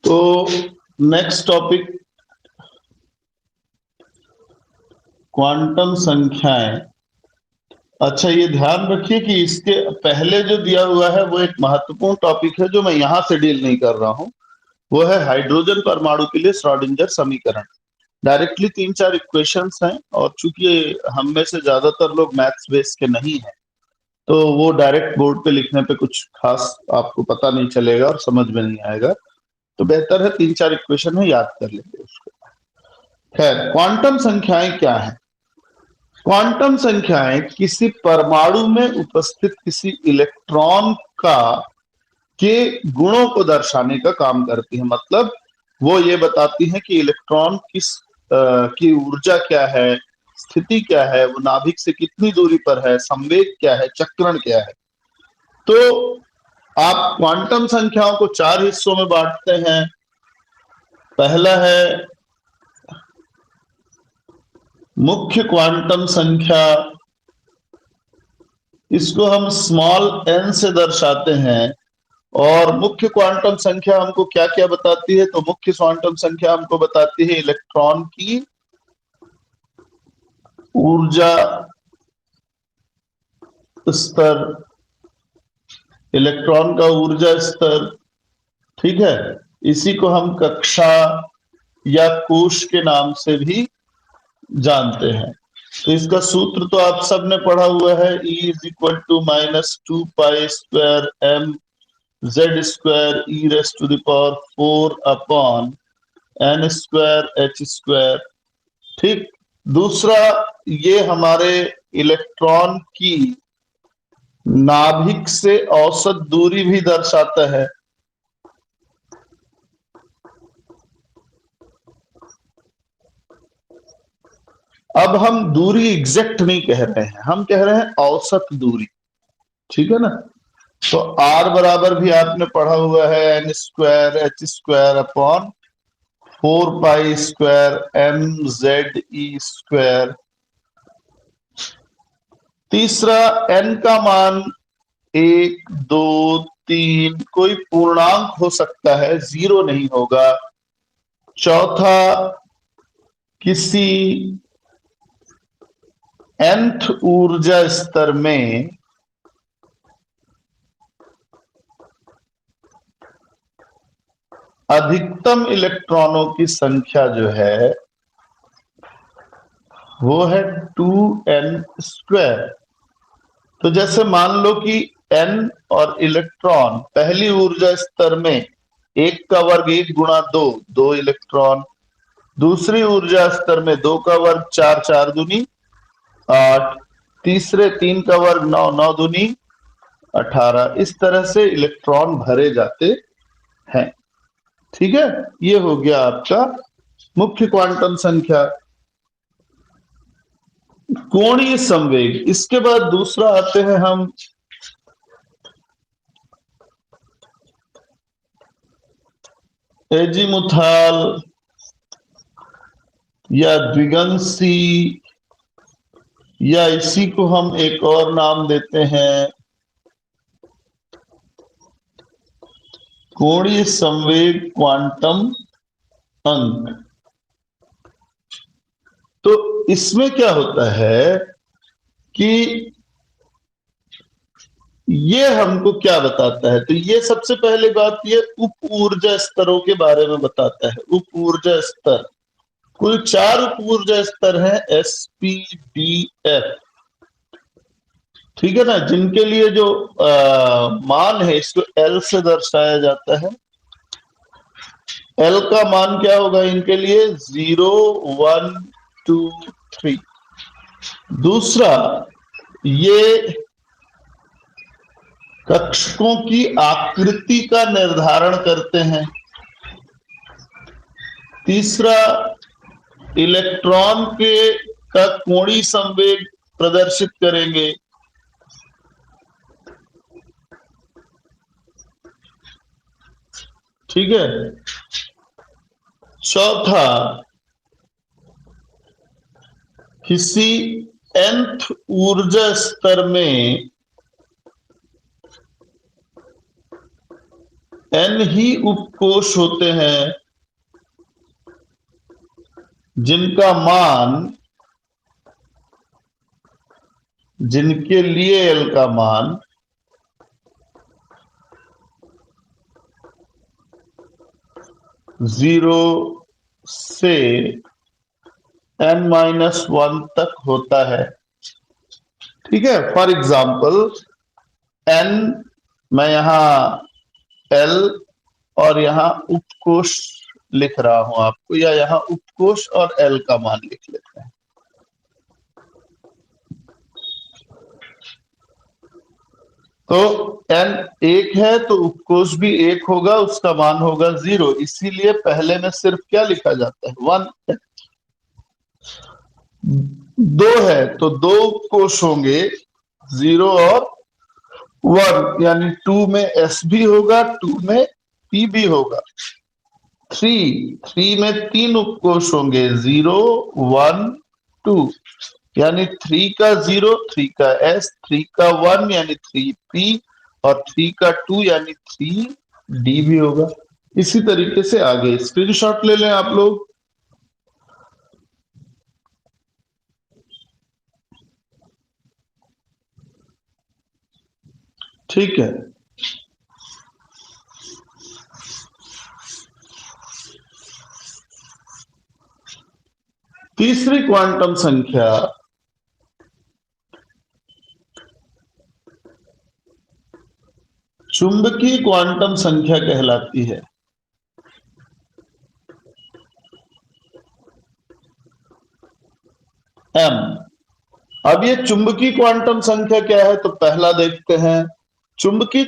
तो next topic quantum संख्याएं। अच्छा, ये ध्यान रखिए कि इसके पहले जो दिया हुआ है वो एक महत्वपूर्ण टॉपिक है जो मैं यहां से डील नहीं कर रहा हूं। वो है हाइड्रोजन परमाणु के लिए श्रोडिंगर समीकरण। डायरेक्टली 3-4 इक्वेशंस हैं और चूंकि हम में से ज्यादातर लोग मैथ्स बेस के नहीं हैं, तो वो डायरेक्ट बोर्ड पे लिखने पे कुछ खास आपको पता नहीं चलेगा और समझ में नहीं आएगा। तो बेहतर है 3-4 इक्वेशन है, याद कर लेंगे उसको। खैर, क्वांटम संख्याएं क्या है? क्वांटम संख्याएं किसी परमाणु में उपस्थित किसी इलेक्ट्रॉन का के गुणों को दर्शाने का काम करती है। मतलब वो ये बताती है कि इलेक्ट्रॉन की ऊर्जा क्या है, स्थिति क्या है, वो नाभिक से कितनी दूरी पर है, संवेग क्या है, चक्रण क्या है। तो आप क्वांटम संख्याओं को 4 हिस्सों में बांटते हैं। पहला है मुख्य क्वांटम संख्या। इसको हम स्मॉल n से दर्शाते हैं। और मुख्य क्वांटम संख्या हमको क्या क्या बताती है? तो मुख्य क्वांटम संख्या हमको बताती है इलेक्ट्रॉन की ऊर्जा स्तर, इलेक्ट्रॉन का ऊर्जा स्तर। ठीक है, इसी को हम कक्षा या कोश के नाम से भी जानते हैं। तो इसका सूत्र तो आप सबने पढ़ा हुआ है, E = -2π² m(z²e⁴n²h²। ठीक। दूसरा, ये हमारे इलेक्ट्रॉन की नाभिक से औसत दूरी भी दर्शाता है। अब हम दूरी एग्जैक्ट नहीं कह रहे हैं, हम कह रहे हैं औसत दूरी। ठीक है ना? तो R बराबर भी आपने पढ़ा हुआ है n²h²/4π² mze²। तीसरा, n का मान 1, 2, 3 कोई पूर्णांक हो सकता है, 0 नहीं होगा। चौथा, किसी nth ऊर्जा स्तर में अधिकतम इलेक्ट्रॉनों की संख्या जो है वो है 2n²। तो जैसे मान लो कि n और इलेक्ट्रॉन पहली ऊर्जा स्तर में 1 का वर्ग 1 गुणा 2, 2 इलेक्ट्रॉन। दूसरी ऊर्जा स्तर में 2 का वर्ग 4, 4 दूनी 8। तीसरे 3 का वर्ग 9, 9 दूनी 18। इस तरह से इलेक्ट्रॉन भरे जाते हैं। ठीक है, ये हो गया आपका मुख्य क्वांटम संख्या। कोणीय संवेग, इसके बाद दूसरा आते हैं हम एजीमुथाल या द्विगंशी, या इसी को हम एक और नाम देते हैं कोणीय संवेग क्वांटम अंक। तो इसमें क्या होता है कि ये हमको क्या बताता है? तो ये सबसे पहले बात, ये उप ऊर्जा स्तरों के बारे में बताता है। उप ऊर्जा स्तर, कुल 4 उप ऊर्जा स्तर हैं, SPDF। ठीक है ना? जिनके लिए जो मान है, इसको L से दर्शाया जाता है। L का मान क्या होगा इनके लिए? 0, 1, 2, 3। दूसरा, ये कक्षकों की आकृति का निर्धारण करते हैं। तीसरा, इलेक्ट्रॉन का कोणीय संवेग प्रदर्शित करेंगे। ठीक है। चौथा, किसी nth ऊर्जा स्तर में n ही उपकोष होते हैं जिनका मान, जिनके लिए l का मान 0 से n-1 तक होता है। ठीक है, फॉर एग्जाम्पल n, मैं यहां l और यहां उपकोष लिख रहा हूं आपको, या यहां उपकोष और l का मान लिख लेते हैं। तो n एक है तो उपकोष भी एक होगा, उसका मान होगा 0, इसीलिए पहले में सिर्फ क्या लिखा जाता है, 1। दो है तो दो उपकोष होंगे, 0 और 1, यानी 2 में s भी होगा, 2 में p भी होगा। 3 में तीन उपकोष होंगे, 0, 1, 2, यानी 3 का 0, 3 का s, 3 का 1 यानी 3p, और 3 का 2 यानी 3d भी होगा। इसी तरीके से आगे स्क्रीनशॉट ले लें आप लोग। ठीक है, तीसरी क्वांटम संख्या चुंबकीय क्वांटम संख्या कहलाती है। m। अब ये चुंबकीय क्वांटम संख्या क्या है, तो पहला देखते हैं। चुंबकीय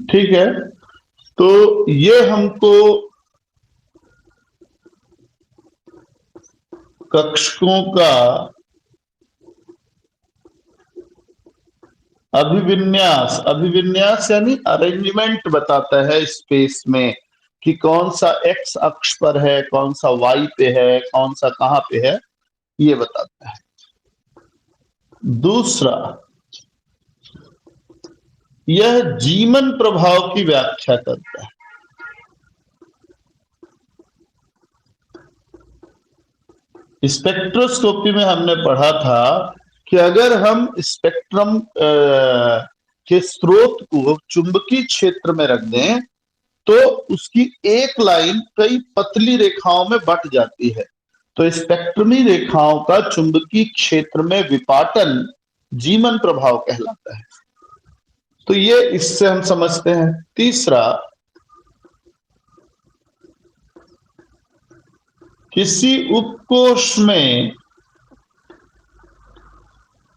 ठीक है। तो ये हमको कक्षकों का अभिविन्यास यानी अरेंजमेंट बताता है स्पेस में, कि कौन सा एक्स अक्ष पर है, कौन सा वाई पे है, कौन सा कहां पे है, ये बताता है। दूसरा, यह जीमन प्रभाव की व्याख्या करता है। स्पेक्ट्रोस्कोपी में हमने पढ़ा था कि अगर हम स्पेक्ट्रम के स्रोत को चुंबकीय क्षेत्र में रख दें तो उसकी एक लाइन कई पतली रेखाओं में बंट जाती है। तो स्पेक्ट्रमी रेखाओं का चुंबकीय क्षेत्र में विपाटन जीमन प्रभाव कहलाता है। तो ये इससे हम समझते हैं। तीसरा, किसी उपकोष में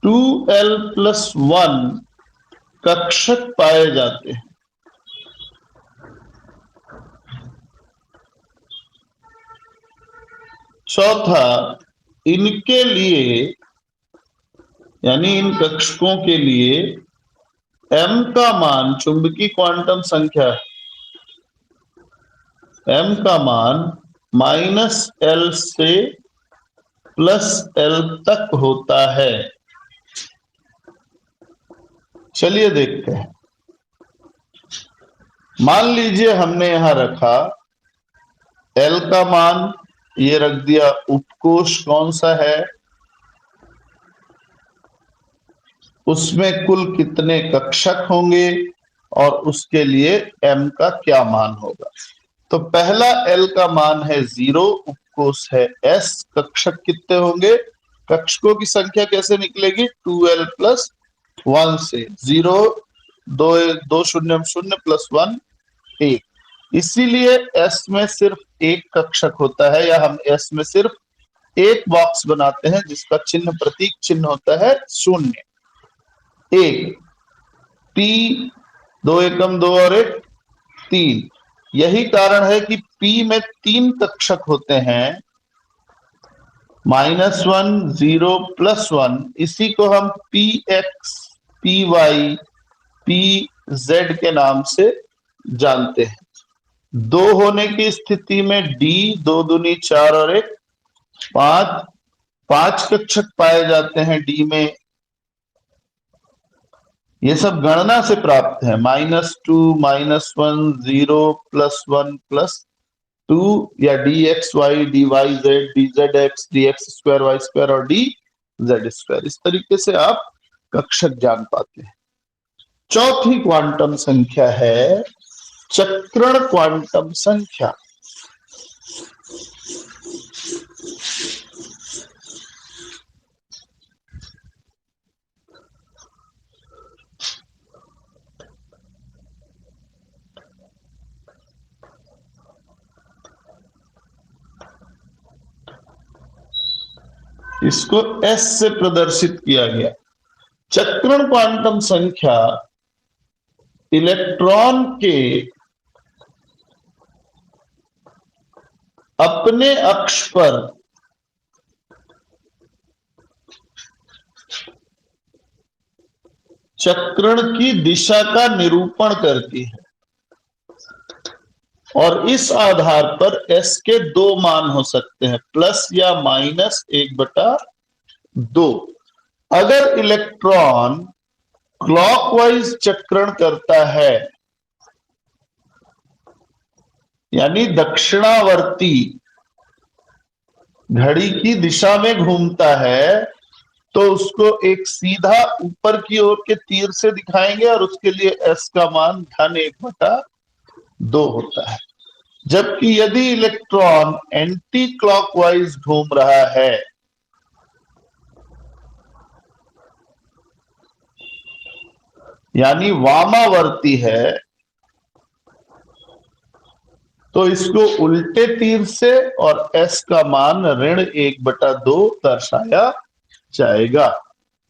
2l+1 कक्षक पाए जाते हैं। चौथा, इनके लिए यानी इन कक्षकों के लिए m का मान, चुंबकीय क्वांटम संख्या m का मान -l से +l तक होता है। चलिए देखते हैं। मान लीजिए हमने यहां रखा l का मान, ये रख दिया उपकोष कौन सा है, उसमें कुल कितने कक्षक होंगे और उसके लिए m का क्या मान होगा। तो पहला l का मान है 0, उपकोष है s, कक्षक कितने होंगे, कक्षकों की संख्या कैसे निकलेगी, 2l+1 से 0 2 0 0 +1 1। इसीलिए s में सिर्फ एक कक्षक होता है, या हम s में सिर्फ एक बॉक्स बनाते हैं जिसका चिन्ह, प्रतीक चिन्ह होता है 0 1। p 2 एकम 2 और 1 3। यही कारण है कि p में 3 कक्षक होते हैं, -1 0 +1। इसी को हम px py pz के नाम से जानते हैं। 2 होने की स्थिति में d 2 दूनी 4 और 1 5 5 कक्षक पाए जाते हैं d में। ये सब गणना से प्राप्त है, -2 -1 0 +1 +2 या dxy dyz dzx dx² y² और dz²। इस तरीके से आप कक्षक जान पाते हैं। चौथी क्वांटम संख्या है चक्रण क्वांटम संख्या। इसको S से प्रदर्शित किया गया। चक्रण क्वांटम संख्या इलेक्ट्रॉन के अपने अक्ष पर चक्रण की दिशा का निरूपण करती है, और इस आधार पर S के 2 मान हो सकते हैं, प्लस या -1/2। अगर इलेक्ट्रॉन क्लॉकवाइज चक्रण करता है, यानी दक्षिणावर्ती घड़ी की दिशा में घूमता है, तो उसको एक सीधा ऊपर की ओर के तीर से दिखाएंगे और उसके लिए S का मान धन 1/2 होता है। जबकि यदि इलेक्ट्रॉन एंटी क्लॉकवाइज घूम रहा है, यानी वामावर्ती है, तो इसको उल्टे तीर से और s का मान -1/2 दर्शाया जाएगा।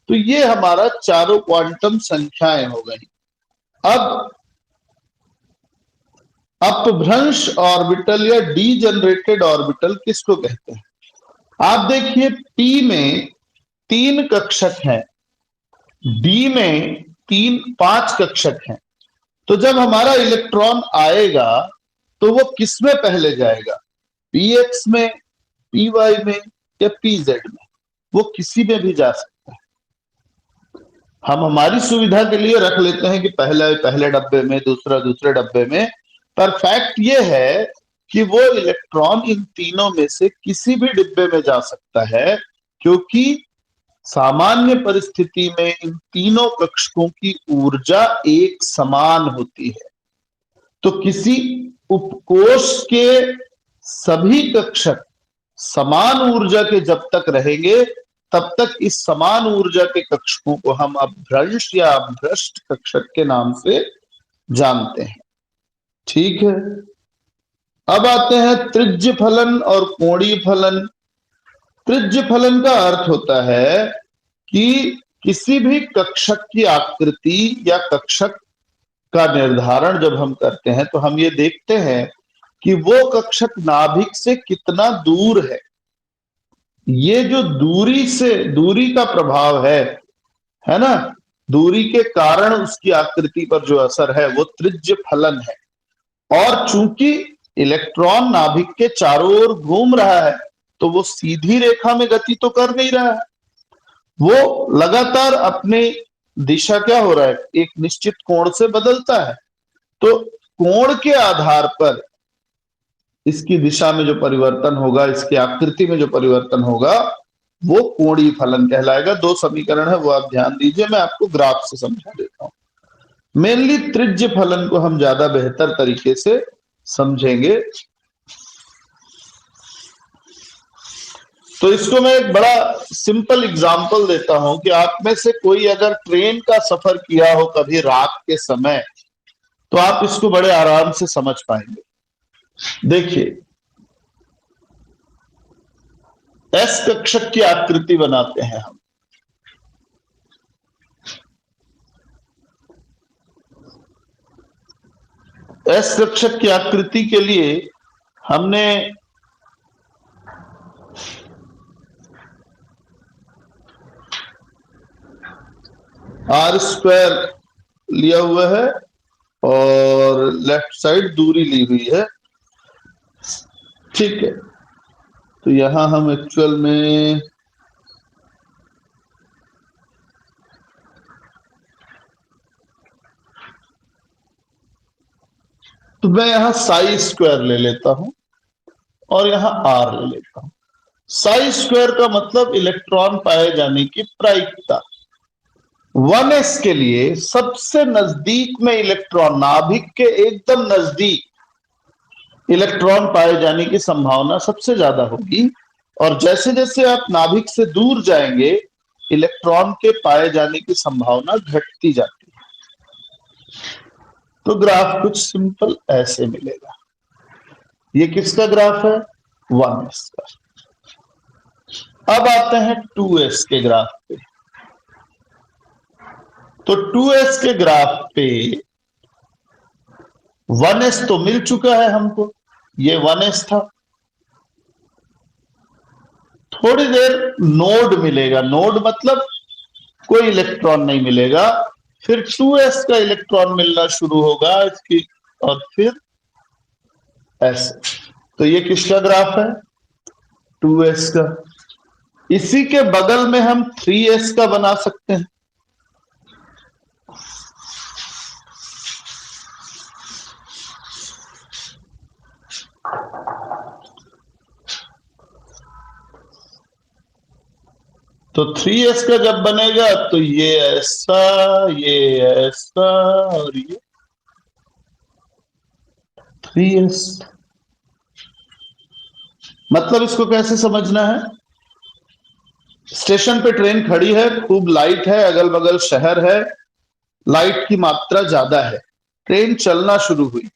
तो ये हमारा चारों क्वांटम संख्याएं हो गई। अब अपभ्रंश ऑर्बिटल या डीजनरेटेड ऑर्बिटल किसको कहते हैं? आप देखिए, p में 3 कक्षक हैं, d में 5 कक्षक हैं। तो जब हमारा इलेक्ट्रॉन आएगा तो वो किस में पहले जाएगा? px में, py में या pz में? वो किसी में भी जा सकता है। हम हमारी सुविधा के लिए रख लेते हैं कि पहले डब्बे में, दूसरे डब्बे में, पर फैक्ट ये है कि वो इलेक्ट्रॉन इन तीनों में से किसी भी डिब्बे में जा सकता है, क्योंकि सामान्य परिस्थिति में इन तीनों कक्षकों की ऊर्जा एक समान होती है। तो किसी उपकोष के सभी कक्षक समान ऊर्जा के जब तक रहेंगे, तब तक इस समान ऊर्जा के कक्षकों को हम अपभ्रंश या अपभ्रष्ट कक्षक के नाम से जानते हैं। ठीक है, अब आते हैं त्रिज्य फलन और कोणीय फलन। त्रिज्य फलन का अर्थ होता है कि किसी भी कक्षक की आकृति या कक्षक का निर्धारण जब हम करते हैं तो हम ये देखते हैं कि वो कक्षक नाभिक से कितना दूर है। ये जो दूरी का प्रभाव है ना, दूरी के कारण उसकी आकृति पर जो असर है वो त्रिज्य फलन है। और चूंकि इलेक्ट्रॉन नाभिक के चारों ओर घूम रहा है, तो वो सीधी रेखा में गति तो कर नहीं रहा है, वो लगातार अपनी दिशा क्या हो रहा है, एक निश्चित कोण से बदलता है। तो कोण के आधार पर इसकी दिशा में जो परिवर्तन होगा, इसकी आकृति में जो परिवर्तन होगा, वो कोणीय फलन कहलाएगा। 2 समीकरण है, वो आप ध्यान दीजिए, मैं आपको ग्राफ से समझा देता हूं। मेनली त्रिज्य फलन को हम ज्यादा बेहतर तरीके से समझेंगे। तो इसको मैं एक बड़ा सिंपल एग्जांपल देता हूं कि आप में से कोई अगर ट्रेन का सफर किया हो कभी रात के समय, तो आप इसको बड़े आराम से समझ पाएंगे। देखिए, एस कक्षक की आकृति बनाते हैं हम। एस कक्षक की आकृति के लिए हमने r² लिया हुआ है और लेफ्ट साइड दूरी ली हुई है। ठीक है, तो यहां हम एक्चुअल में तो मैं यहां साई² ले लेता हूं और यहां r ले लेता हूं। साई² का मतलब इलेक्ट्रॉन पाए जाने की प्रायिकता। 1s के लिए सबसे नजदीक में इलेक्ट्रॉन, नाभिक के एकदम नजदीक इलेक्ट्रॉन पाए जाने की संभावना सबसे ज्यादा होगी, और जैसे जैसे आप नाभिक से दूर जाएंगे, इलेक्ट्रॉन के पाए जाने की संभावना घटती जाती है। तो ग्राफ कुछ सिंपल ऐसे मिलेगा। ये किसका ग्राफ है? 1s का। अब आते हैं 2s के ग्राफ पे। तो 2s के ग्राफ पे 1s तो मिल चुका है हमको, ये 1s था। थोड़ी देर नोड मिलेगा, नोड मतलब कोई इलेक्ट्रॉन नहीं मिलेगा, फिर 2s का इलेक्ट्रॉन मिलना शुरू होगा इसकी, और फिर ऐसे। तो ये किसका ग्राफ है? 2s का। इसी के बगल में हम 3s का बना सकते हैं। तो 3s का जब बनेगा तो ये ऐसा, ये ऐसा, और ये 3s। मतलब इसको कैसे समझना है? स्टेशन पे ट्रेन खड़ी है, खूब लाइट है, अगल बगल शहर है, लाइट की मात्रा ज्यादा है, ट्रेन चलना शुरू हुई।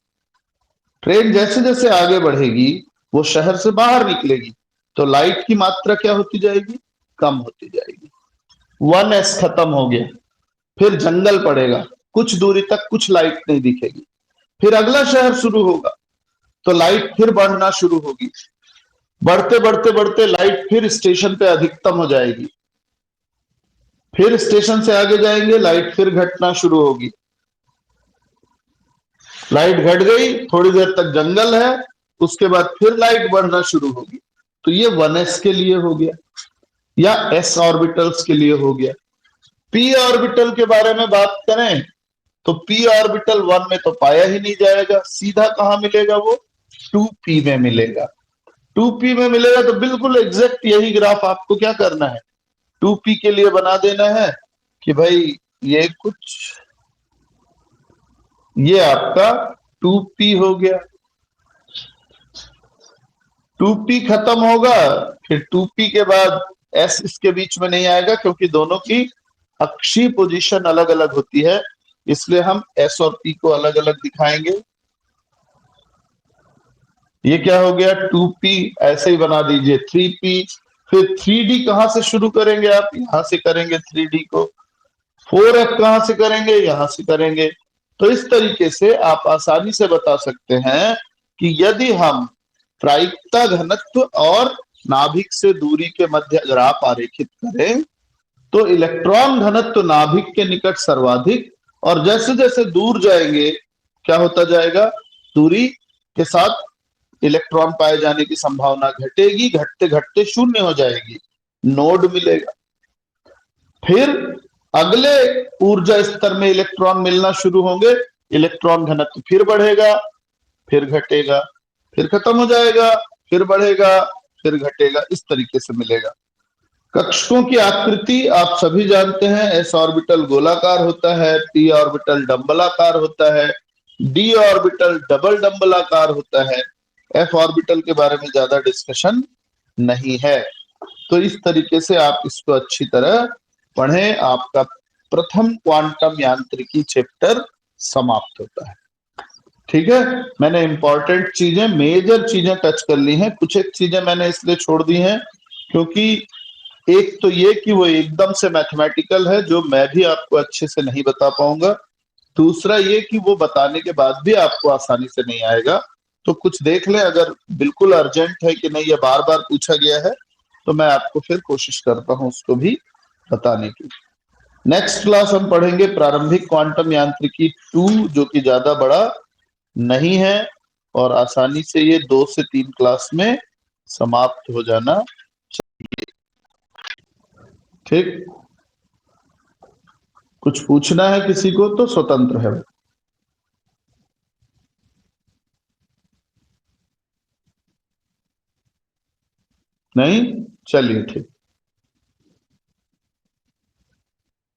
ट्रेन जैसे जैसे आगे बढ़ेगी वो शहर से बाहर निकलेगी, तो लाइट की मात्रा क्या होती जाएगी? कम होती जाएगी। 1s खत्म हो गया। फिर जंगल पड़ेगा, कुछ दूरी तक कुछ लाइट नहीं दिखेगी। फिर अगला शहर शुरू होगा, तो लाइट फिर बढ़ना शुरू होगी। बढ़ते बढ़ते बढ़ते लाइट फिर स्टेशन पे अधिकतम हो जाएगी। फिर स्टेशन से आगे जाएंगे, लाइट फिर घटना शुरू होगी। लाइट घट गई, थोड़ी देर तक जंगल है, उसके बाद फिर लाइट बढ़ना शुरू होगी। तो ये 1s के लिए हो गया, या s ऑर्बिटल्स के लिए हो गया। p ऑर्बिटल के बारे में बात करें तो p ऑर्बिटल 1 में तो पाया ही नहीं जाएगा, सीधा कहां मिलेगा? वो 2p में मिलेगा। 2p में मिलेगा तो बिल्कुल एग्जैक्ट यही ग्राफ आपको क्या करना है, 2p के लिए बना देना है कि भाई ये कुछ, ये आपका 2p हो गया। 2p खत्म होगा, फिर 2p के बाद s इसके बीच में नहीं आएगा, क्योंकि दोनों की अक्षीय पोजीशन अलग अलग होती है, इसलिए हम s और p को अलग अलग दिखाएंगे। ये क्या हो गया? 2p। ऐसे ही बना दीजिए 3p। फिर 3d कहां से शुरू करेंगे? आप यहां से करेंगे 3d को। 4f कहां से करेंगे? यहां से करेंगे। तो इस तरीके से आप आसानी से बता सकते हैं कि यदि हम प्रायिकता घनत्व और नाभिक से दूरी के मध्य ग्राफ आरेखित करें, तो इलेक्ट्रॉन घनत्व नाभिक के निकट सर्वाधिक, और जैसे जैसे दूर जाएंगे क्या होता जाएगा? दूरी के साथ इलेक्ट्रॉन पाए जाने की संभावना घटेगी, घटते घटते शून्य हो जाएगी, नोड मिलेगा। फिर अगले ऊर्जा स्तर में इलेक्ट्रॉन मिलना शुरू होंगे, इलेक्ट्रॉन घनत्व फिर बढ़ेगा, फिर घटेगा, फिर खत्म हो जाएगा, फिर बढ़ेगा, फिर घटेगा, इस तरीके से मिलेगा। कक्षकों की आकृति आप सभी जानते हैं, एस ऑर्बिटल गोलाकार होता है, पी ऑर्बिटल डंबलाकार होता है, डी ऑर्बिटल डबल डंबलाकार होता है। एफ ऑर्बिटल के बारे में ज्यादा डिस्कशन नहीं है। तो इस तरीके से आप इसको अच्छी तरह पढ़ें, आपका प्रथम क्वांटम यांत्रिकी चैप्टर समाप्त होता है। ठीक है, मैंने इंपॉर्टेंट चीजें, मेजर चीजें टच कर ली हैं, कुछ एक चीजें मैंने इसलिए छोड़ दी हैं क्योंकि एक तो ये कि वो एकदम से मैथमेटिकल है, जो मैं भी आपको अच्छे से नहीं बता पाऊंगा। दूसरा ये कि वो बताने के बाद भी आपको आसानी से नहीं आएगा। तो कुछ देख लें, अगर बिल्कुल अर्जेंट है कि नहीं ये बार बार पूछा गया है, तो मैं आपको फिर कोशिश करता हूं उसको भी बताने की। नेक्स्ट क्लास हम पढ़ेंगे प्रारंभिक क्वांटम यांत्रिकी 2, जो कि ज्यादा बड़ा नहीं है और आसानी से ये 2 से 3 क्लास में समाप्त हो जाना। ठीक, कुछ पूछना है किसी को तो स्वतंत्र है वो। नहीं, चलिए ठीक।